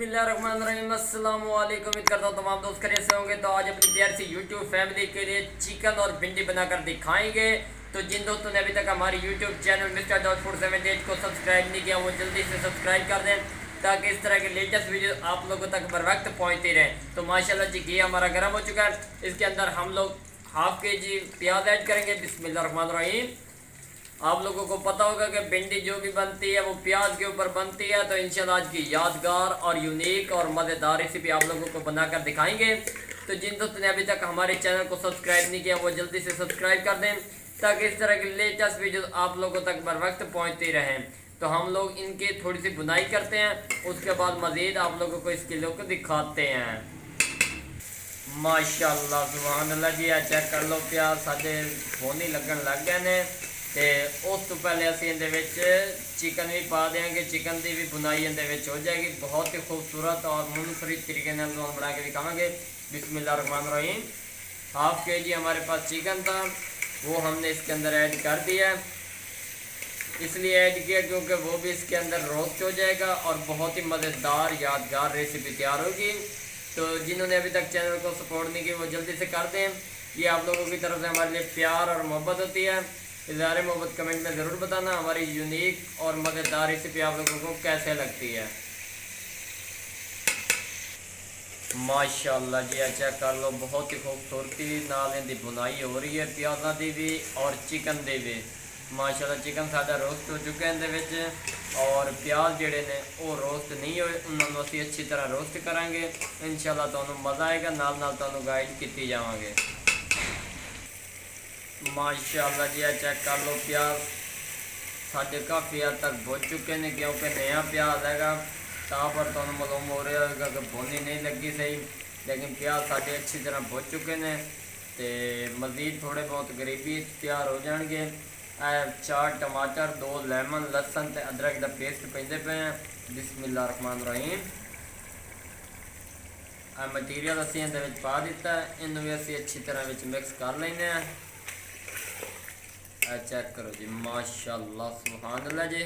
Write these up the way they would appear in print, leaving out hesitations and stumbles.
बिस्मिल्लाहिर्रहमानिर्रहीम अस्सलाम वालेकुम। उम्मीद करता हूँ तमाम दोस्त खैरियत से होंगे। तो आज अपनी प्यार सी यूट्यूब फैमिली के लिए चिकन और भिंडी बनाकर दिखाएंगे। तो जिन दोस्तों ने अभी तक हमारी YouTube channel mister dot food 78 को सब्सक्राइब नहीं किया वो जल्दी से सब्सक्राइब कर दें ताकि इस तरह के लेटेस्ट वीडियो आप लोगों तक बर वक्त पहुँचती रहें। तो माशाल्लाह जी घी हमारा गर्म हो चुका है। इसके अंदर हम लोग हाफ के जी प्याज ऐड करेंगे। बिस्मिल्लाहिर्रहमानिर्रहीम। आप लोगों को पता होगा कि भिंडी जो भी बनती है वो प्याज के ऊपर बनती है। तो इंशाल्लाह आज की यादगार और यूनिक और मज़ेदार रेसिपी आप लोगों को बनाकर दिखाएंगे। तो जिन दोस्तों ने अभी तक हमारे चैनल को सब्सक्राइब नहीं किया वो जल्दी से सब्सक्राइब कर दें ताकि इस तरह की लेटेस्ट वीडियो आप लोगों तक बर वक्त पहुँचती रहें। तो हम लोग इनकी थोड़ी सी बुनाई करते हैं, उसके बाद मज़ीद आप लोगों को इसके लुक दिखाते हैं। माशाअल्लाह सुभान अल्लाह जी। चेक कर लो प्याज साढ़े सोने लगन लग गए ने। तो उस तो पहले असी इहदे चिकन भी पा देंगे। चिकन की भी बुनाई इहदे हो जाएगी। बहुत ही खूबसूरत और मुनफरिद तरीके बना के दिखावेंगे। बिस्मिल्लाहिर्रहमानिर्रहीम। हाफ के जी हमारे पास चिकन था, वो हमने इसके अंदर ऐड कर दिया। इसलिए ऐड किया क्योंकि वो भी इसके अंदर रोस्ट हो जाएगा और बहुत ही मज़ेदार यादगार रेसिपी तैयार होगी। तो जिन्होंने अभी तक चैनल को सपोर्ट नहीं किया वो जल्दी से कर दें। ये आप लोगों की तरफ से हमारे लिए प्यार और मोहब्बत होती है। इज़हार मोहब्बत कमेंट में ज़रूर बताना हमारी यूनिक और मज़ेदार रेसिपी आप लोगों को कैसे लगती है। माशाअल्लाह जी चेक कर लो, बहुत ही खूबसूरती नाल इनकी बुनाई हो रही है प्याज़ों की भी और चिकन की भी। माशाअल्लाह चिकन साडा रोस्ट हो चुका है इहदे और प्याज जेडे ने वो रोस्ट नहीं होए, उन्होंने असीं अच्छी तरह रोस्ट करांगे। इंशाअल्लाह तुहानूं मज़ा आएगा, नाल नाल तुहानूं गाइड कीती जावांगे। माशाअल्लाह जी चेक कर लो, प्याज साढ़े काफ़ी हद तक भुज चुके हैं क्योंकि नया प्याज है। तां पर तुहानूं मालूम हो रहा होगा कि भुनी नहीं लगी सही, लेकिन प्याज साढ़े अच्छी तरह भुज चुके हैं। तो मज़ीद थोड़े बहुत गरीबी तैयार हो जाएंगे। 4 टमाटर, 2 लैमन, लसन ते अदरक का पेस्ट पेंदे पे हैं। बिस्मिल्लाहिर्रहमानिर्रहीम। मटीरियल असीं इहदे विच पा दिता है, इन्हूं भी असीं अच्छी तरह मिक्स कर लेने हैं। चेक करो जी माशाअल्लाह सुभान अल्लाह जी।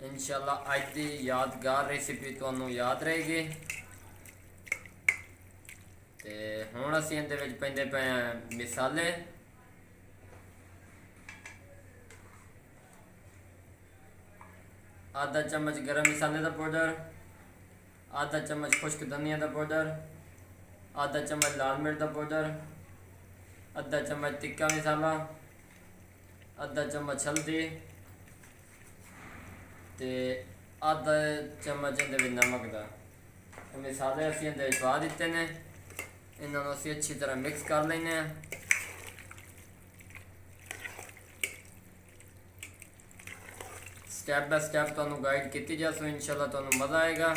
इंशाअल्लाह अज की यादगार रेसिपी तुहानूं याद रहेगी। तो हुण असीं इहदे विच पैंदे पे हैं मसाले। आधा चम्मच गरम मसाले का पाउडर, आधा चम्मच खुश्क धनिया का पाउडर, आधा चम्मच लाल मिर्च का पाउडर, आधा चम्मच तिक्का मसाला, आधा चम्मच हल्दी, तो आधा चम्मच इहदे नमक का। मसाले असीं इहदे पा दिते ने, इन्हों असीं अच्छी तरह मिक्स कर लेने। स्टैप बाय स्टैप तुहानूं गाइड की जा सो इंशाअल्लाह तुहानूं मज़ा आएगा।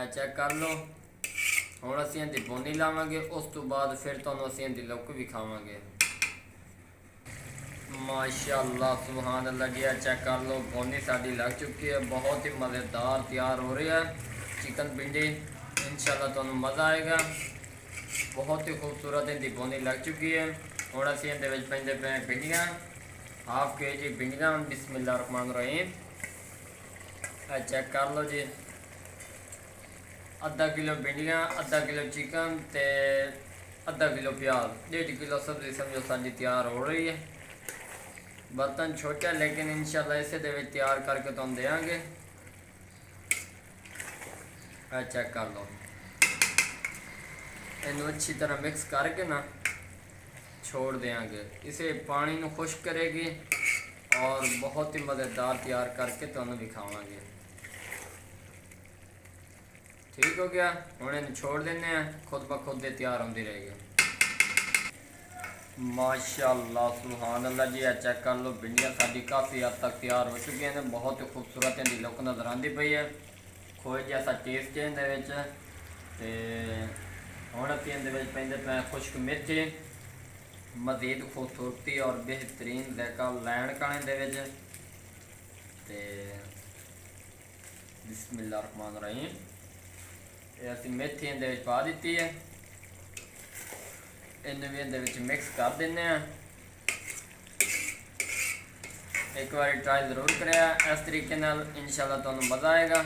चेक कर लो, हुण असीं इहदी बोनी लावांगे, उस तो बाद फिर तुहानूं असीं इहदी लुक विखावांगे। माशाअल्लाह सुभान अल्लाह जी चेक कर लो, बोनी साडी लग चुकी है। बहुत ही मज़ेदार तैयार हो रही है चिकन भिंडी। इंशाअल्लाह तुहानूं मज़ा आएगा। बहुत ही खूबसूरत इहदी बोनी लग चुकी है। हुण असीं इहदे विच पैंदे पे भिंडियां, हाफ के जी भिंडियां। बिस्मिल्लाहिर्रहमानिर्रहीम। चेक कर लो जी, आधा किलो भिंडियां, आधा किलो चिकन ते आधा किलो प्याज, 1.5 किलो सब्जी समझो साडी तैयार हो रही है। बर्तन छोटा है लेकिन इंशाअल्लाह इसे दे विच तैयार करके तुहानूं देंगे। चेक कर लो, इन्हूं अच्छी तरह मिक्स करके ना छोड़ देंगे। इसे पानी को खुश्क करेगी और बहुत ही मज़ेदार तैयार करके तुहानूं दिखावांगे। ठीक हो गया, हुण इन्हूं छोड़ देने हैं, खुद ब खुद तैयार होती रहेगी। माशाअल्लाह सुभान अल्लाह जी चेक कर लो, भिंडियां साडी काफ़ी हद तक तैयार हो चुकी हैं। बहुत ही खूबसूरत इनकी लुक नज़र आती पई है, खोए जैसा टेस्ट है इहदे। तो हुण असीं इहदे पैंदे पे खुश्क मिर्च, मज़ीद खूबसूरती और बेहतरीन जायका लैण का इहदे। तो बिस्मिल्लाहिर्रहमानिर्रहीम। ये असीं मेथी इहदे पा दी है, इन्हूं भी इहदे मिक्स कर देने। एक बार ट्राई जरूर करें इस तरीके नाल, इंशाल्लाह तुहानू मज़ा आएगा।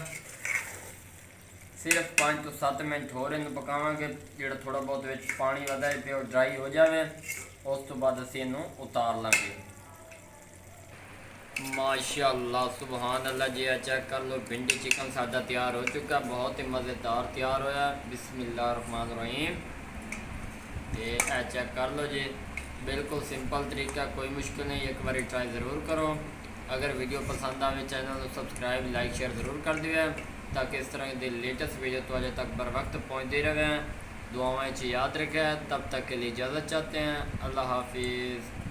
सिर्फ 5 तो 7 मिनट होर इनू पकावांगे, जो थोड़ा बहुत विच पानी वधा पे वो ड्राई हो जाए, उस तो बाद असीं इनू उतार लांगे। माशाअल्लाह सुबहान अल्लाह जी, चेक कर लो भिंडी चिकन साडा तैयार हो चुका, बहुत ही मज़ेदार तैयार होया। बिस्मिल्लाहिर्रहमानिर्रहीम। ये चेक कर लो जी, बिल्कुल सिंपल तरीका, कोई मुश्किल नहीं, एक बार ट्राई ज़रूर करो। अगर वीडियो पसंद आए चैनल को सब्सक्राइब लाइक शेयर ज़रूर कर दिए, ताकि इस तरह के लेटेस्ट वीडियो तो अजे तक बर वक्त पहुँचती रहे। दुआएं याद रखें, तब तक के लिए इजाज़त चाहते हैं। अल्लाह हाफिज़।